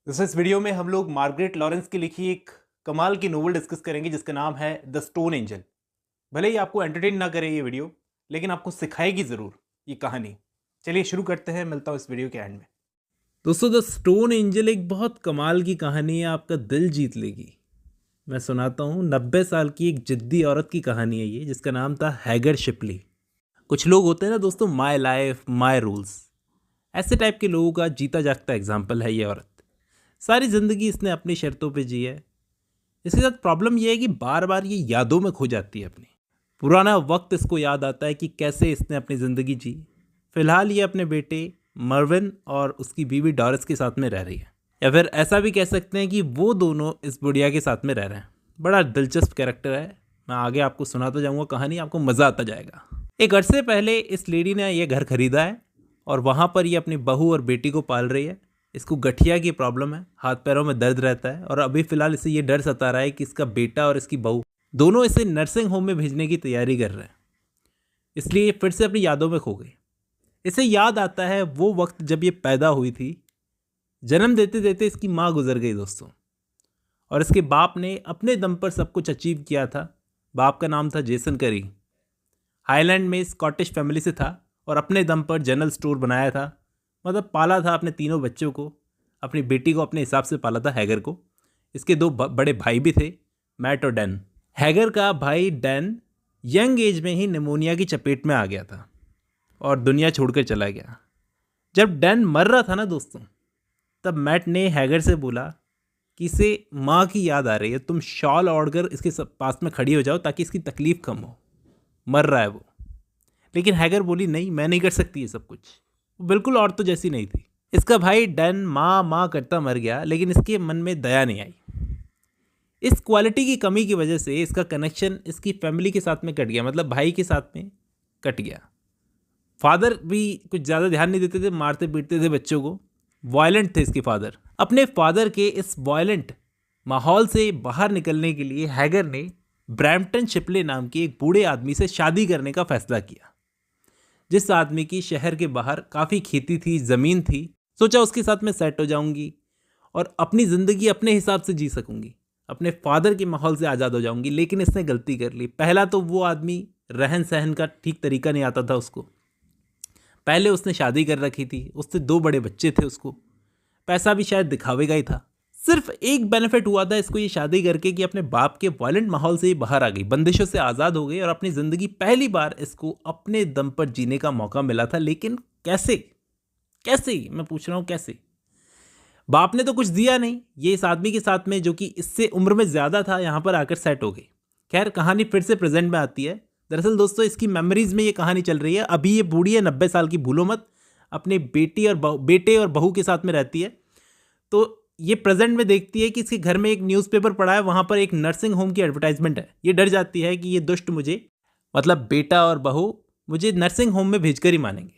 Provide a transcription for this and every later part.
दोस्तों इस वीडियो में हम लोग मार्गरेट लॉरेंस की लिखी एक कमाल की नोवेल डिस्कस करेंगे जिसका नाम है द स्टोन एंजल। भले ही आपको एंटरटेन ना करे ये वीडियो, लेकिन आपको सिखाएगी ज़रूर ये कहानी। चलिए शुरू करते हैं, मिलता हूँ इस वीडियो के एंड में। दोस्तों द स्टोन एंजल एक बहुत कमाल की कहानी है, आपका दिल जीत लेगी। मैं सुनाता हूँ। 90 साल की एक जिद्दी औरत की कहानी है ये, जिसका नाम था हैगर शिपली। कुछ लोग होते हैं ना दोस्तों, माई लाइफ माई रूल्स, ऐसे टाइप के लोगों का जीता जागता एग्जाम्पल है ये औरत। सारी ज़िंदगी इसने अपनी शर्तों पे जी है। इसके साथ प्रॉब्लम ये है कि बार बार ये यादों में खो जाती है अपनी। पुराना वक्त इसको याद आता है कि कैसे इसने अपनी ज़िंदगी जी। फिलहाल ये अपने बेटे मर्विन और उसकी बीवी डॉरिस के साथ में रह रही है, या फिर ऐसा भी कह सकते हैं कि वो दोनों इस बुढ़िया के साथ में रह रहे हैं। बड़ा दिलचस्प कैरेक्टर है। मैं आगे आपको सुनाता जाऊँगा कहानी, आपको मज़ा आता जाएगा। एक अरसे पहले इस लेडी ने ये घर खरीदा है और वहाँ पर ये अपनी बहू और बेटी को पाल रही है। इसको गठिया की प्रॉब्लम है, हाथ पैरों में दर्द रहता है और अभी फ़िलहाल इसे ये डर सता रहा है कि इसका बेटा और इसकी बहू दोनों इसे नर्सिंग होम में भेजने की तैयारी कर रहे हैं। इसलिए ये फिर से अपनी यादों में खो गई। इसे याद आता है वो वक्त जब ये पैदा हुई थी। जन्म देते देते इसकी माँ गुजर गई दोस्तों, और इसके बाप ने अपने दम पर सब कुछ अचीव किया था। बाप का नाम था जेसन करी। हाईलैंड में स्कॉटिश फैमिली से था और अपने दम पर जनरल स्टोर बनाया था। मतलब पाला था अपने तीनों बच्चों को, अपनी बेटी को अपने हिसाब से पाला था हैगर को। इसके दो बड़े भाई भी थे, मैट और डैन। हैगर का भाई डैन यंग एज में ही निमोनिया की चपेट में आ गया था और दुनिया छोड़कर चला गया। जब डैन मर रहा था ना दोस्तों, तब मैट ने हैगर से बोला कि इसे माँ की याद आ रही है, तुम शॉल ओढ़कर इसके पास में खड़ी हो जाओ ताकि इसकी तकलीफ़ कम हो। मर रहा है वो। लेकिन हैगर बोली नहीं, मैं नहीं कर सकती ये सब कुछ। वो बिल्कुल औरतों जैसी नहीं थी। इसका भाई डैन माँ माँ करता मर गया, लेकिन इसके मन में दया नहीं आई। इस क्वालिटी की कमी की वजह से इसका कनेक्शन इसकी फैमिली के साथ में कट गया, मतलब भाई के साथ में कट गया। फादर भी कुछ ज़्यादा ध्यान नहीं देते थे, मारते पीटते थे बच्चों को। वायलेंट थे इसके फादर। अपने फादर के इस वायलेंट माहौल से बाहर निकलने के लिए हैगर ने ब्रैम्पटन शिपले नाम के एक बूढ़े आदमी से शादी करने का फैसला किया, जिस आदमी की शहर के बाहर काफ़ी खेती थी, ज़मीन थी। सोचा उसके साथ में सेट हो जाऊंगी और अपनी ज़िंदगी अपने हिसाब से जी सकूंगी, अपने फादर के माहौल से आज़ाद हो जाऊंगी। लेकिन इसने गलती कर ली। पहला तो वो आदमी रहन सहन का ठीक तरीका नहीं आता था उसको। पहले उसने शादी कर रखी थी, उससे दो बड़े बच्चे थे उसको। पैसा भी शायद दिखावे का ही था। सिर्फ एक बेनिफिट हुआ था इसको ये शादी करके कि अपने बाप के वायलेंट माहौल से ही बाहर आ गई, बंदिशों से आज़ाद हो गई और अपनी ज़िंदगी पहली बार इसको अपने दम पर जीने का मौका मिला था। लेकिन कैसे? कैसे मैं पूछ रहा हूँ, कैसे? बाप ने तो कुछ दिया नहीं। ये इस आदमी के साथ में, जो कि इससे उम्र में ज़्यादा था, यहाँ पर आकर सेट हो गई। खैर, कहानी फिर से प्रेजेंट में आती है। दरअसल दोस्तों, इसकी मेमोरीज में ये कहानी चल रही है। अभी ये बूढ़ी है, 90 साल की, भूलो मत। अपने बेटे और बहू के साथ में रहती है। तो ये प्रेजेंट में देखती है कि इसके घर में एक न्यूज़पेपर पड़ा है, वहाँ पर एक नर्सिंग होम की एडवर्टाइजमेंट है। ये डर जाती है कि ये दुष्ट मुझे, मतलब बेटा और बहू, मुझे नर्सिंग होम में भेजकर ही मानेंगे।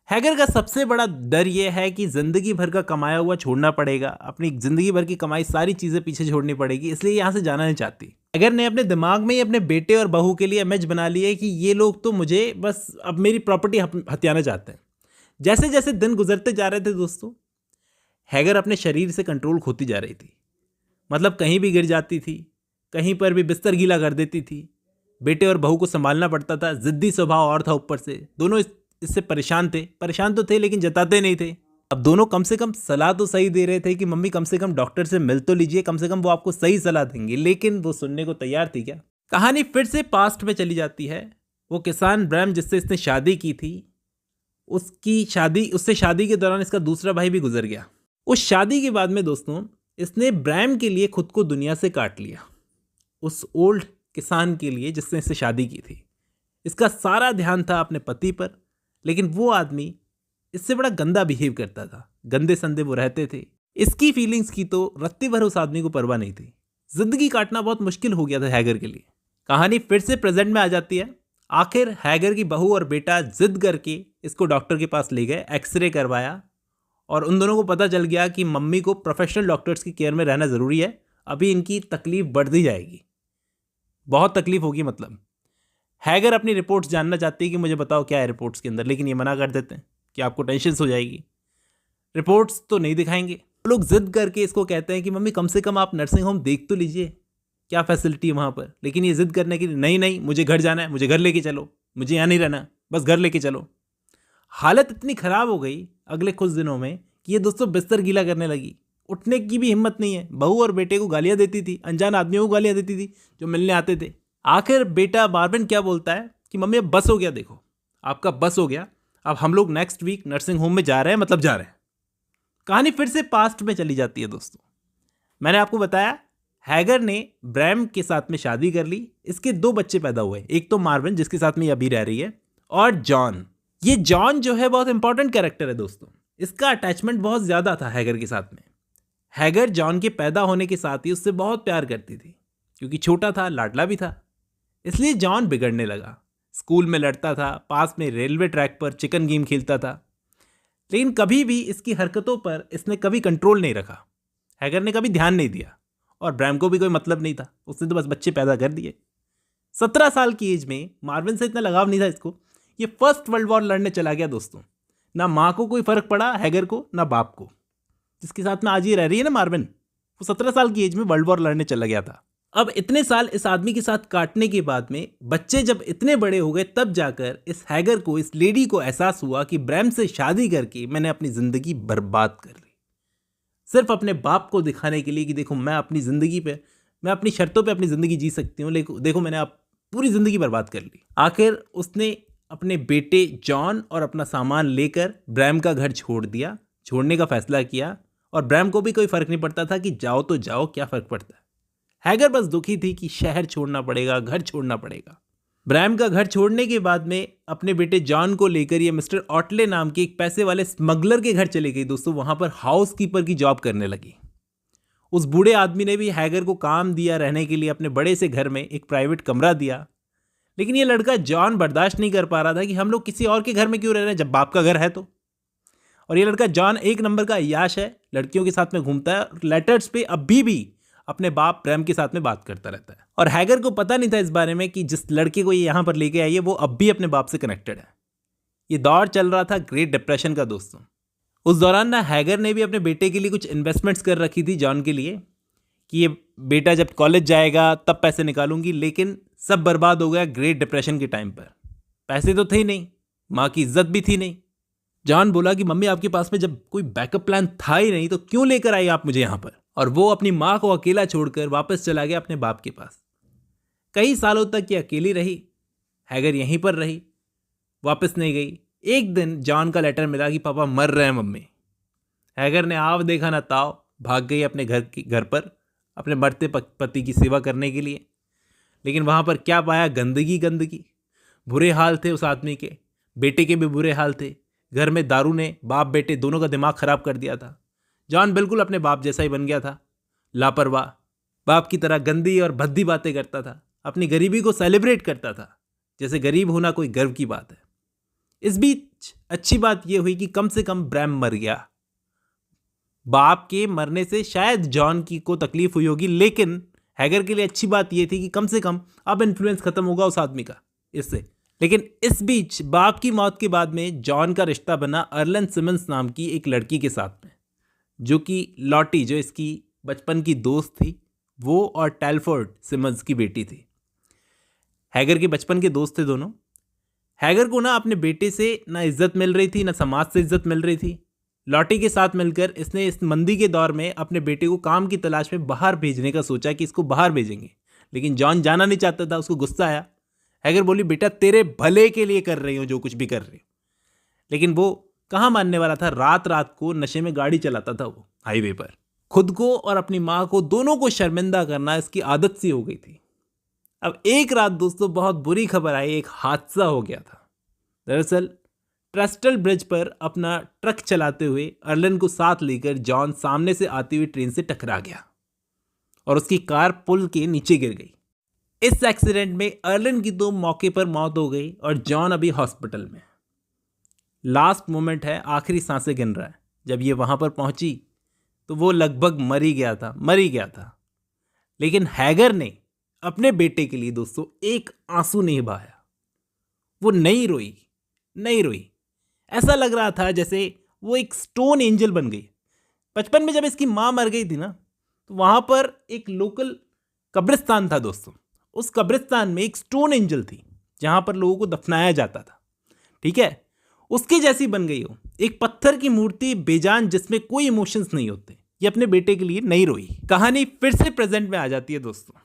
हैगर का सबसे बड़ा डर यह है कि ज़िंदगी भर का कमाया हुआ छोड़ना पड़ेगा, अपनी ज़िंदगी भर की कमाई सारी चीज़ें पीछे छोड़नी पड़ेगी, इसलिए यहाँ से जाना नहीं चाहती। हैगर ने अपने दिमाग में ही अपने बेटे और बहू के लिए इमेज बना ली है कि ये लोग तो मुझे बस अब मेरी प्रॉपर्टी हथियाना चाहते हैं। जैसे जैसे दिन गुजरते जा रहे थे दोस्तों, हैगर अपने शरीर से कंट्रोल खोती जा रही थी। मतलब कहीं भी गिर जाती थी, कहीं पर भी बिस्तर गीला कर देती थी। बेटे और बहू को संभालना पड़ता था। ज़िद्दी स्वभाव और था ऊपर से। दोनों इससे परेशान थे। परेशान तो थे लेकिन जताते नहीं थे। अब दोनों कम से कम सलाह तो सही दे रहे थे कि मम्मी कम से कम डॉक्टर से मिल तो लीजिए, कम से कम वो आपको सही सलाह देंगे, लेकिन वो सुनने को तैयार थी क्या? कहानी फिर से पास्ट में चली जाती है। वो किसान ब्रैम जिससे इसने शादी की थी, उससे शादी के दौरान इसका दूसरा भाई भी गुजर गया। उस शादी के बाद में दोस्तों, इसने ब्रैम के लिए खुद को दुनिया से काट लिया, उस ओल्ड किसान के लिए जिसने इससे शादी की थी। इसका सारा ध्यान था अपने पति पर, लेकिन वो आदमी इससे बड़ा गंदा बिहेव करता था। गंदे संदे वो रहते थे। इसकी फीलिंग्स की तो रत्ती भर उस आदमी को परवाह नहीं थी। जिंदगी काटना बहुत मुश्किल हो गया था हैगर के लिए। कहानी फिर से प्रेजेंट में आ जाती है। आखिर हैगर की बहू और बेटा जिद करके इसको डॉक्टर के पास ले गए, एक्सरे करवाया और उन दोनों को पता चल गया कि मम्मी को प्रोफेशनल डॉक्टर्स की केयर में रहना ज़रूरी है। अभी इनकी तकलीफ बढ़ती जाएगी, बहुत तकलीफ होगी। मतलब हैगर अपनी रिपोर्ट्स जानना चाहती है कि मुझे बताओ क्या है रिपोर्ट्स के अंदर, लेकिन ये मना कर देते हैं कि आपको टेंशन हो जाएगी, रिपोर्ट्स तो नहीं दिखाएंगे। लोग जिद करके इसको कहते हैं कि मम्मी कम से कम आप नर्सिंग होम देख तो लीजिए, क्या फैसिलिटी है वहाँ पर। लेकिन ये जिद करने के लिए नहीं नहीं मुझे घर जाना है, मुझे घर लेके चलो, मुझे यहाँ नहीं रहना, बस घर लेके चलो। हालत इतनी ख़राब हो गई अगले कुछ दिनों में कि ये दोस्तों बिस्तर गीला करने लगी, उठने की भी हिम्मत नहीं है। बहू और बेटे को गालियाँ देती थी, अनजान आदमियों को गालियाँ देती थी जो मिलने आते थे। आखिर बेटा मार्विन क्या बोलता है कि मम्मी अब बस हो गया, देखो आपका बस हो गया, अब हम लोग नेक्स्ट वीक नर्सिंग होम में जा रहे हैं, मतलब जा रहे हैं। कहानी फिर से पास्ट में चली जाती है दोस्तों। मैंने आपको बताया हैगर ने ब्रैम के साथ में शादी कर ली, इसके 2 बच्चे पैदा हुए, एक तो मार्विन जिसके साथ में ये अभी रह रही है, और जॉन। ये जॉन जो है बहुत इंपॉर्टेंट कैरेक्टर है दोस्तों, इसका अटैचमेंट बहुत ज़्यादा था हैगर के साथ में। हैगर जॉन के पैदा होने के साथ ही उससे बहुत प्यार करती थी, क्योंकि छोटा था, लाडला भी था। इसलिए जॉन बिगड़ने लगा, स्कूल में लड़ता था, पास में रेलवे ट्रैक पर चिकन गेम खेलता था। लेकिन कभी भी इसकी हरकतों पर इसने कभी कंट्रोल नहीं रखा, हैगर ने कभी ध्यान नहीं दिया, और ब्रैम को भी कोई मतलब नहीं था, उसने तो बस बच्चे पैदा कर दिए। 17 साल की एज में मार्विन से इतना लगाव नहीं था इसको, ये फर्स्ट वर्ल्ड वॉर लड़ने चला गया दोस्तों। ना माँ को कोई फर्क पड़ा हैगर को, ना बाप को, जिसके साथ में आज ये रह रही है ना मार्विन, वो 17 साल की एज में वर्ल्ड वॉर लड़ने चला गया था। अब इतने साल इस आदमी के साथ काटने के बाद में बच्चे जब इतने बड़े हो गए, तब जाकर इस हैगर को, इस लेडी को एहसास हुआ कि ब्रैम से शादी करके मैंने अपनी ज़िंदगी बर्बाद कर ली, सिर्फ अपने बाप को दिखाने के लिए कि देखो मैं अपनी ज़िंदगी पे, मैं अपनी शर्तों पे अपनी ज़िंदगी जी सकती हूँ, लेकिन देखो मैंने आप पूरी ज़िंदगी बर्बाद कर ली। आखिर उसने अपने बेटे जॉन और अपना सामान लेकर ब्रैम का घर छोड़ दिया, छोड़ने का फैसला किया, और ब्रैम को भी कोई फ़र्क नहीं पड़ता था कि जाओ तो जाओ, क्या फ़र्क पड़ता है। हैगर बस दुखी थी कि शहर छोड़ना पड़ेगा, घर छोड़ना पड़ेगा। ब्रैम का घर छोड़ने के बाद में अपने बेटे जॉन को लेकर ये मिस्टर ऑटले नाम के एक पैसे वाले स्मगलर के घर चली गई दोस्तों, वहाँ पर हाउसकीपर की जॉब करने लगी। उस बूढ़े आदमी ने भी हैगर को काम दिया रहने के लिए, अपने बड़े से घर में एक प्राइवेट कमरा दिया। लेकिन ये लड़का जॉन बर्दाश्त नहीं कर पा रहा था कि हम लोग किसी और के घर में क्यों रह रहे हैं जब बाप का घर है तो। और ये लड़का जॉन एक नंबर का अय्याश है, लड़कियों के साथ में घूमता है, और लेटर्स पे अभी भी अपने बाप ब्रैम के साथ में बात करता रहता है। और हैगर को पता नहीं था इस बारे में कि जिस लड़के को ये यहाँ पर लेके आई है वो अब भी अपने बाप से कनेक्टेड है। ये दौर चल रहा था ग्रेट डिप्रेशन का दोस्तों। उस दौरान ना हैगर ने भी अपने बेटे के लिए कुछ इन्वेस्टमेंट्स कर रखी थी जॉन के लिए, कि ये बेटा जब कॉलेज जाएगा तब पैसे निकालूंगी, लेकिन सब बर्बाद हो गया ग्रेट डिप्रेशन के टाइम पर। पैसे तो थे ही नहीं, माँ की इज्जत भी थी नहीं। जॉन बोला कि मम्मी आपके पास में जब कोई बैकअप प्लान था ही नहीं तो क्यों लेकर आई आप मुझे यहाँ पर। और वो अपनी माँ को अकेला छोड़कर वापस चला गया अपने बाप के पास। कई सालों तक ये अकेली रही, हैगर यहीं पर रही, वापस नहीं गई। एक दिन जॉन का लेटर मिला कि पापा मर रहे हैं मम्मी। हैगर ने आव देखा ना ताव, भाग गई अपने घर पर अपने मरते पति की सेवा करने के लिए। लेकिन वहाँ पर क्या पाया, गंदगी गंदगी, बुरे हाल थे उस आदमी के, बेटे के भी बुरे हाल थे। घर में दारू ने बाप बेटे दोनों का दिमाग खराब कर दिया था। जॉन बिल्कुल अपने बाप जैसा ही बन गया था, लापरवाह, बाप की तरह गंदी और भद्दी बातें करता था, अपनी गरीबी को सेलिब्रेट करता था जैसे गरीब होना कोई गर्व की बात है। इस बीच अच्छी बात यह हुई कि कम से कम ब्रैम मर गया। बाप के मरने से शायद जॉन को तकलीफ हुई होगी, लेकिन हैगर के लिए अच्छी बात यह थी कि कम से कम अब इन्फ्लुएंस खत्म होगा उस आदमी का इससे। लेकिन इस बीच बाप की मौत के बाद में जॉन का रिश्ता बना अर्लन सिमंस नाम की एक लड़की के साथ में, जो कि लॉटी, जो इसकी बचपन की दोस्त थी, वो और टेलफोर्ड सिमंस की बेटी थी। हैगर के बचपन के दोस्त थे दोनों। हैगर को ना अपने बेटे से ना इज्जत मिल रही थी, ना समाज से इज्जत मिल रही थी। लॉटी के साथ मिलकर इसने इस मंदी के दौर में अपने बेटे को काम की तलाश में बाहर भेजने का सोचा कि इसको बाहर भेजेंगे, लेकिन जॉन जाना नहीं चाहता था। उसको गुस्सा आया। हैगर बोली, बेटा तेरे भले के लिए कर रही हूँ जो कुछ भी कर रही हूँ। लेकिन वो कहाँ मानने वाला था। रात रात को नशे में गाड़ी चलाता था वो हाईवे पर। खुद को और अपनी माँ को, दोनों को शर्मिंदा करना इसकी आदत सी हो गई थी। अब एक रात दोस्तों बहुत बुरी खबर आई, एक हादसा हो गया था। दरअसल ट्रस्टल ब्रिज पर अपना ट्रक चलाते हुए अर्लन को साथ लेकर जॉन सामने से आती हुई ट्रेन से टकरा गया और उसकी कार पुल के नीचे गिर गई। इस एक्सीडेंट में अर्लन की तो मौके पर मौत हो गई और जॉन अभी हॉस्पिटल में। लास्ट मोमेंट है, आखिरी सांसें गिन रहा है। जब ये वहां पर पहुंची तो वो लगभग मर ही गया था। लेकिन हैगर ने अपने बेटे के लिए दोस्तों एक आंसू नहीं बहाया। वो नहीं रोई। ऐसा लग रहा था जैसे वो एक स्टोन एंजल बन गई। बचपन में जब इसकी माँ मर गई थी ना, तो वहाँ पर एक लोकल कब्रिस्तान था दोस्तों। उस कब्रिस्तान में एक स्टोन एंजल थी जहाँ पर लोगों को दफनाया जाता था, ठीक है। उसकी जैसी बन गई हो, एक पत्थर की मूर्ति बेजान जिसमें कोई इमोशंस नहीं होते। ये अपने बेटे के लिए नहीं रोई। कहानी फिर से प्रेजेंट में आ जाती है दोस्तों।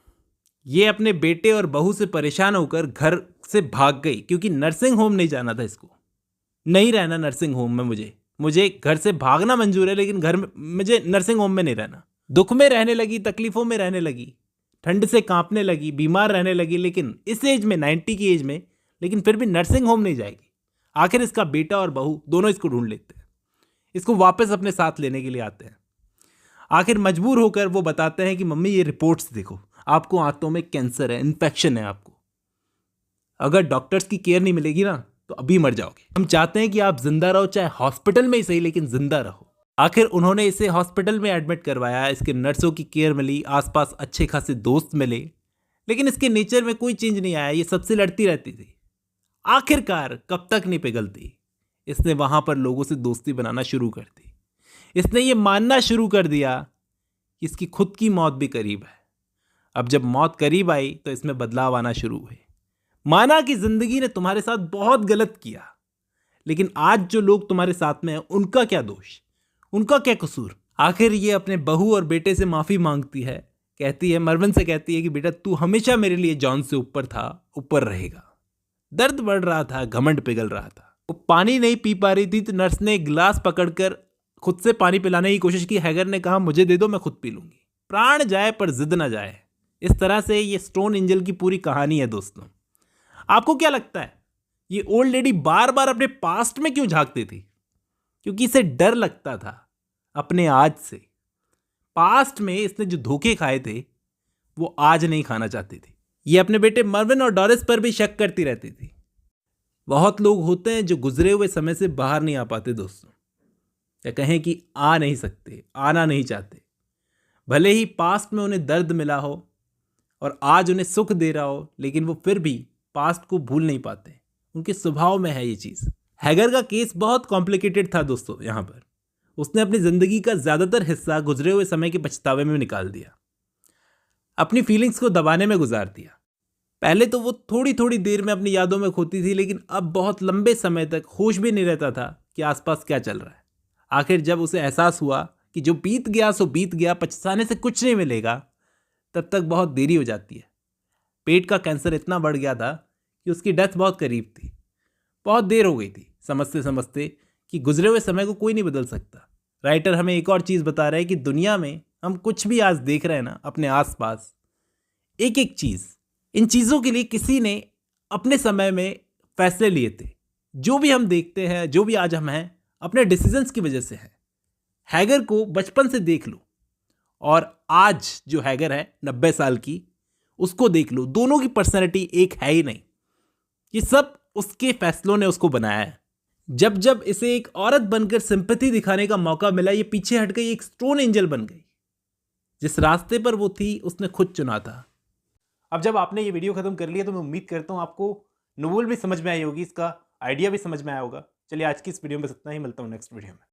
ये अपने बेटे और बहू से परेशान होकर घर से भाग गई, क्योंकि नर्सिंग होम नहीं जाना था इसको। नहीं रहना नर्सिंग होम में, मुझे घर से भागना मंजूर है, लेकिन घर में मुझे नर्सिंग होम में नहीं रहना। दुख में रहने लगी, तकलीफों में रहने लगी, ठंड से कांपने लगी, बीमार रहने लगी, लेकिन इस एज में, 90 की एज में, लेकिन फिर भी नर्सिंग होम नहीं जाएगी। आखिर इसका बेटा और बहू दोनों इसको ढूंढ लेते हैं, इसको वापस अपने साथ लेने के लिए आते हैं। आखिर मजबूर होकर वो बताते हैं कि मम्मी ये रिपोर्ट्स देखो, आपको आंतों में कैंसर है, इन्फेक्शन है आपको। अगर डॉक्टर्स की केयर नहीं मिलेगी ना तो अभी मर जाओगे। हम चाहते हैं कि आप जिंदा रहो, चाहे हॉस्पिटल में ही सही, लेकिन जिंदा रहो। आखिर उन्होंने इसे हॉस्पिटल में एडमिट करवाया, इसके नर्सों की केयर मिली, आसपास अच्छे खासे दोस्त मिले, लेकिन इसके नेचर में कोई चेंज नहीं आया। ये सबसे लड़ती रहती थी। आखिरकार कब तक नहीं पिघलती, इसने वहां पर लोगों से दोस्ती बनाना शुरू कर दी। इसने ये मानना शुरू कर दिया कि इसकी खुद की मौत भी करीब है। अब जब मौत करीब आई तो इसमें बदलाव आना शुरू हुए। माना कि जिंदगी ने तुम्हारे साथ बहुत गलत किया, लेकिन आज जो लोग तुम्हारे साथ में हैं उनका क्या दोष, उनका क्या कसूर। आखिर ये अपने बहू और बेटे से माफी मांगती है, कहती है, मरवन से कहती है कि बेटा तू हमेशा मेरे लिए जॉन से ऊपर था, ऊपर रहेगा। दर्द बढ़ रहा था, घमंड पिघल रहा था। वो पानी नहीं पी पा रही थी, तो नर्स ने एक गिलास पकड़कर खुद से पानी पिलाने की कोशिश की। हैगर ने कहा मुझे दे दो, मैं खुद पी लूंगी। प्राण जाए पर जिद ना जाए। इस तरह से ये स्टोन एंजल की पूरी कहानी है दोस्तों। आपको क्या लगता है ये ओल्ड लेडी बार बार अपने पास्ट में क्यों झांकती थी? क्योंकि इसे डर लगता था अपने आज से। पास्ट में इसने जो धोखे खाए थे वो आज नहीं खाना चाहती थी। ये अपने बेटे मर्विन और डोरिस पर भी शक करती रहती थी। बहुत लोग होते हैं जो गुजरे हुए समय से बाहर नहीं आ पाते दोस्तों, या कहें कि आ नहीं सकते, आना नहीं चाहते। भले ही पास्ट में उन्हें दर्द मिला हो और आज उन्हें सुख दे रहा हो, लेकिन वो फिर भी पास्ट को भूल नहीं पाते। उनके स्वभाव में है ये चीज़। हैगर का केस बहुत कॉम्प्लिकेटेड था दोस्तों। यहाँ पर उसने अपनी ज़िंदगी का ज़्यादातर हिस्सा गुजरे हुए समय के पछतावे में निकाल दिया, अपनी फीलिंग्स को दबाने में गुजार दिया। पहले तो वो थोड़ी थोड़ी देर में अपनी यादों में खोती थी, लेकिन अब बहुत लंबे समय तक होश भी नहीं रहता था कि आसपास क्या चल रहा है। आखिर जब उसे एहसास हुआ कि जो बीत गया सो बीत गया, पछताने से कुछ नहीं मिलेगा, तब तक बहुत देरी हो जाती है। पेट का कैंसर इतना बढ़ गया था कि उसकी डेथ बहुत करीब थी। बहुत देर हो गई थी समझते समझते कि गुजरे हुए समय को कोई नहीं बदल सकता। राइटर हमें एक और चीज़ बता रहा है कि दुनिया में हम कुछ भी आज देख रहे हैं ना अपने आसपास, एक एक चीज़, इन चीज़ों के लिए किसी ने अपने समय में फैसले लिए थे। जो भी हम देखते हैं, जो भी आज हम हैं, अपने डिसीजंस की वजह से है। हैगर को बचपन से देख लो और आज जो हैगर है 90 साल की, उसको देख लो। दोनों की पर्सनैलिटी एक है ही नहीं। ये सब उसके फैसलों ने उसको बनाया है। जब जब इसे एक औरत बनकर सिंपैथी दिखाने का मौका मिला, ये पीछे हट गई, एक स्टोन एंजल बन गई। जिस रास्ते पर वो थी उसने खुद चुना था। अब जब आपने ये वीडियो खत्म कर लिया तो मैं उम्मीद करता हूँ आपको नोवेल भी समझ में आई होगी, इसका आइडिया भी समझ में आया होगा। चलिए आज की इस वीडियो में इतना ही, मिलता हूँ नेक्स्ट वीडियो में।